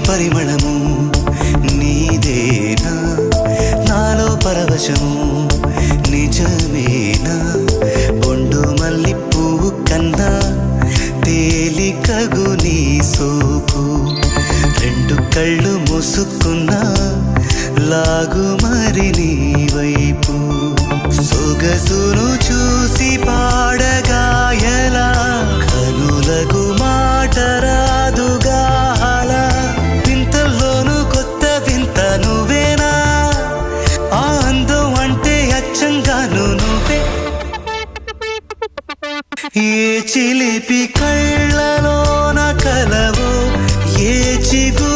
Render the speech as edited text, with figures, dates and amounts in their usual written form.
పరిమళము నీదేనా నాలో పరవశము నిజమేనా బొండు మల్లి పువ్వు కన్నా తేలికగు నీ సోకు రెండు కళ్ళు మూసుకున్నా లాగు మరి నీ వైపు సొగసును చూసి పాడగాయలా కనులకు మాట రాదుగాల వింతల్లోనూ కొత్త వింత నువ్వేనా ఆ అందం అంటే అచ్చంగాను నువ్వే ఏ చిలిపి కళ్ళలోన కలవో ఏ చిగు